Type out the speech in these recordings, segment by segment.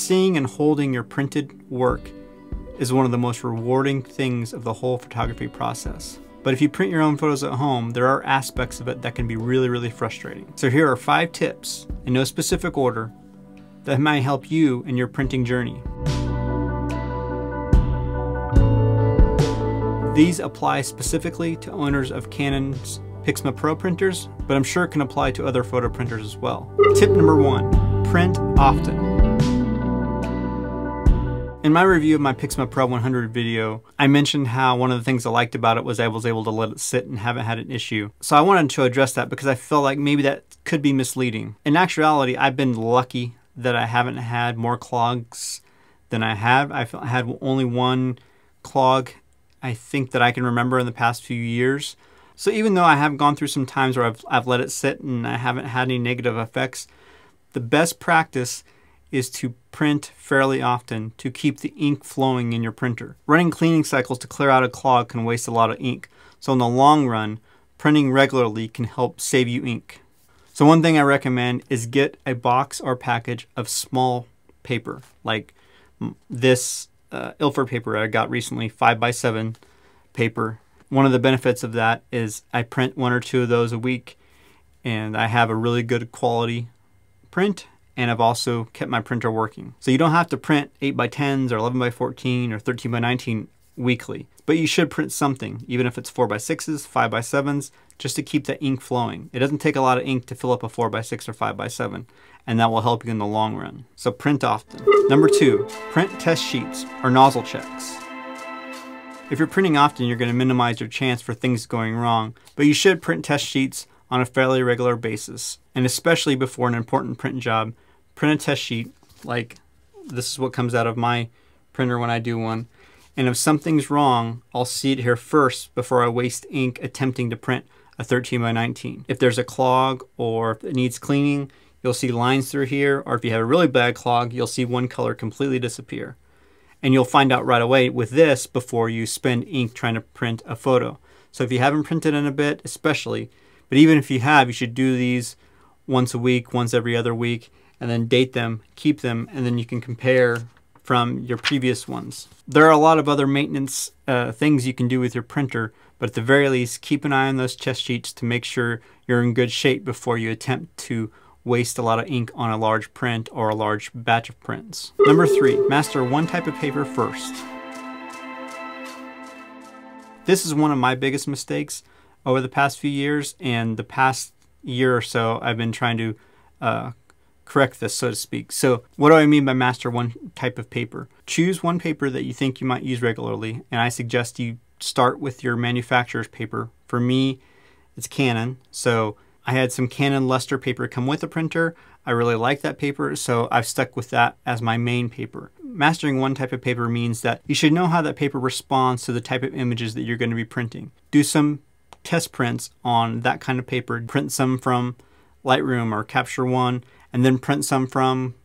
Seeing and holding your printed work is one of the most rewarding things of the whole photography process. But if you print your own photos at home, there are aspects of it that can be really frustrating. So here are 5 tips, in no specific order, that might help you in your printing journey. These apply specifically to owners of Canon's Pixma Pro printers, but I'm sure it can apply to other photo printers as well. Tip number 1, print often. In my review of my Pixma Pro 100 video, I mentioned how one of the things I liked about it was I was able to let it sit and haven't had an issue. So I wanted to address that because I feel like maybe that could be misleading. In actuality, I've been lucky that I haven't had more clogs than I have. I've had only one clog, I think, that I can remember in the past few years. So even though I have gone through some times where I've let it sit and I haven't had any negative effects, the best practice is to print fairly often to keep the ink flowing in your printer. Running cleaning cycles to clear out a clog can waste a lot of ink. So in the long run, printing regularly can help save you ink. So one thing I recommend is get a box or package of small paper, like this Ilford paper I got recently, 5x7 paper. One of the benefits of that is I print 1 or 2 of those a week, and I have a really good quality print, and I've also kept my printer working. So you don't have to print 8x10s or 11x14 or 13x19 weekly, but you should print something, even if it's 4x6s, 5x7s, just to keep the ink flowing. It doesn't take a lot of ink to fill up a 4x6 or 5x7, and that will help you in the long run. So print often. Number 2, print test sheets or nozzle checks. If you're printing often, you're going to minimize your chance for things going wrong, but you should print test sheets on a fairly regular basis, and especially before an important print job. Print a test sheet, like this is what comes out of my printer when I do one, and if something's wrong, I'll see it here first before I waste ink attempting to print a 13x19. If there's a clog or if it needs cleaning, you'll see lines through here, or if you have a really bad clog, you'll see one color completely disappear. And you'll find out right away with this before you spend ink trying to print a photo. So if you haven't printed in a bit, especially, but even if you have, you should do these once a week, once every other week, and then date them, keep them, and then you can compare from your previous ones. There are a lot of other maintenance things you can do with your printer, but at the very least, keep an eye on those test sheets to make sure you're in good shape before you attempt to waste a lot of ink on a large print or a large batch of prints. Number 3, master one type of paper first. This is one of my biggest mistakes over the past few years, and the past year or so I've been trying to correct this, so to speak. So what do I mean by master one type of paper? Choose one paper that you think you might use regularly, and I suggest you start with your manufacturer's paper. For me, it's Canon, so I had some Canon Luster paper come with the printer. I really like that paper, so I've stuck with that as my main paper. Mastering one type of paper means that you should know how that paper responds to the type of images that you're going to be printing. Do some test prints on that kind of paper. Print some from Lightroom or Capture One, and then print some from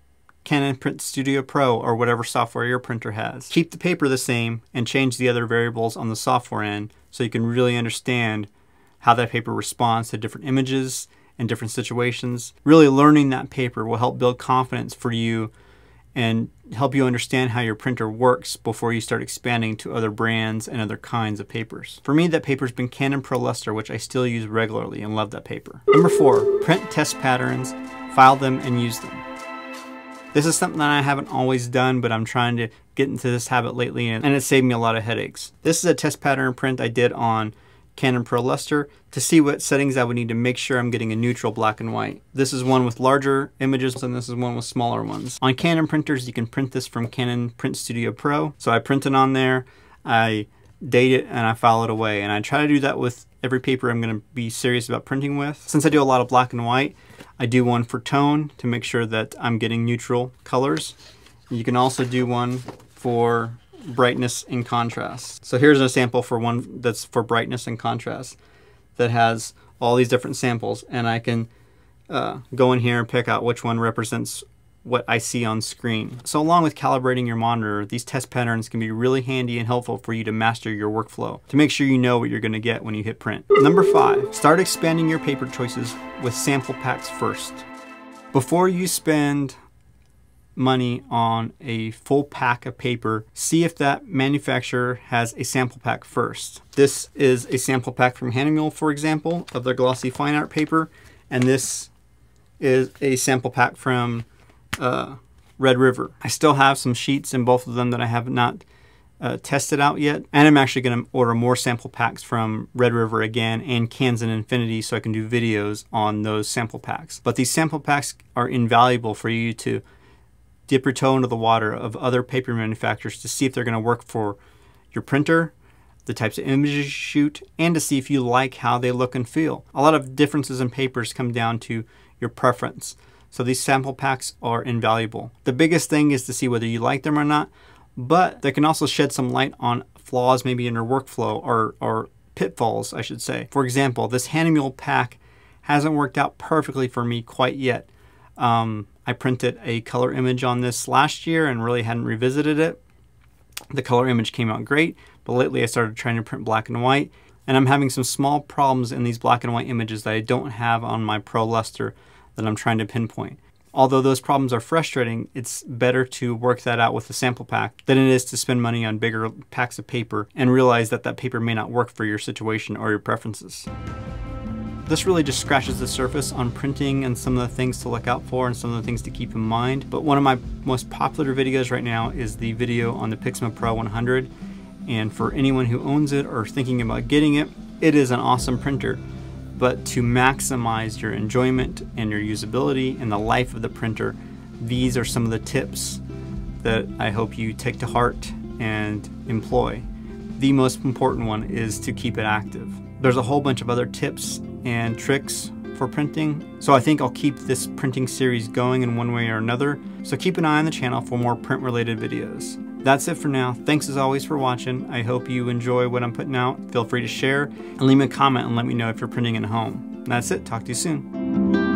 Canon Print Studio Pro or whatever software your printer has. Keep the paper the same and change the other variables on the software end so you can really understand how that paper responds to different images and different situations. Really learning that paper will help build confidence for you and help you understand how your printer works before you start expanding to other brands and other kinds of papers. For me, that paper's been Canon Pro Luster, which I still use regularly and love that paper. Number 4, print test patterns, file them, and use them. This is something that I haven't always done, but I'm trying to get into this habit lately, and it saved me a lot of headaches. This is a test pattern print I did on Canon Pro Luster to see what settings I would need to make sure I'm getting a neutral black and white. This is one with larger images and this is one with smaller ones. On Canon printers, you can print this from Canon Print Studio Pro. So I print it on there, I date it, and I file it away. And I try to do that with every paper I'm going to be serious about printing with. Since I do a lot of black and white, I do one for tone to make sure that I'm getting neutral colors. You can also do one for brightness and contrast. So here's a sample for one that's for brightness and contrast that has all these different samples, and I can go in here and pick out which one represents what I see on screen. So along with calibrating your monitor, these test patterns can be really handy and helpful for you to master your workflow to make sure you know what you're going to get when you hit print. Number 5, start expanding your paper choices with sample packs first. Before you spend money on a full pack of paper, see if that manufacturer has a sample pack first. This is a sample pack from Hahnemühle, for example, of their glossy fine art paper, and this is a sample pack from Red River. I still have some sheets in both of them that I have not tested out yet, and I'm actually going to order more sample packs from Red River again and Canson Infinity so I can do videos on those sample packs. But these sample packs are invaluable for you to dip your toe into the water of other paper manufacturers to see if they're going to work for your printer, the types of images you shoot, and to see if you like how they look and feel. A lot of differences in papers come down to your preference. So these sample packs are invaluable. The biggest thing is to see whether you like them or not, but they can also shed some light on flaws maybe in your workflow or pitfalls, I should say. For example, this Hahnemühle pack hasn't worked out perfectly for me quite yet. I printed a color image on this last year and really hadn't revisited it. The color image came out great, but lately I started trying to print black and white, and I'm having some small problems in these black and white images that I don't have on my Pro Luster that I'm trying to pinpoint. Although those problems are frustrating, it's better to work that out with a sample pack than it is to spend money on bigger packs of paper and realize that that paper may not work for your situation or your preferences. This really just scratches the surface on printing and some of the things to look out for and some of the things to keep in mind. But one of my most popular videos right now is the video on the Pixma Pro 100. And for anyone who owns it or thinking about getting it, it is an awesome printer. But to maximize your enjoyment and your usability and the life of the printer, these are some of the tips that I hope you take to heart and employ. The most important one is to keep it active. There's a whole bunch of other tips and tricks for printing, so I think I'll keep this printing series going in one way or another, so keep an eye on the channel for more print related videos. That's it for now. Thanks as always for watching. I hope you enjoy what I'm putting out. Feel free to share and leave me a comment and let me know if you're printing at home. That's it. Talk to you soon.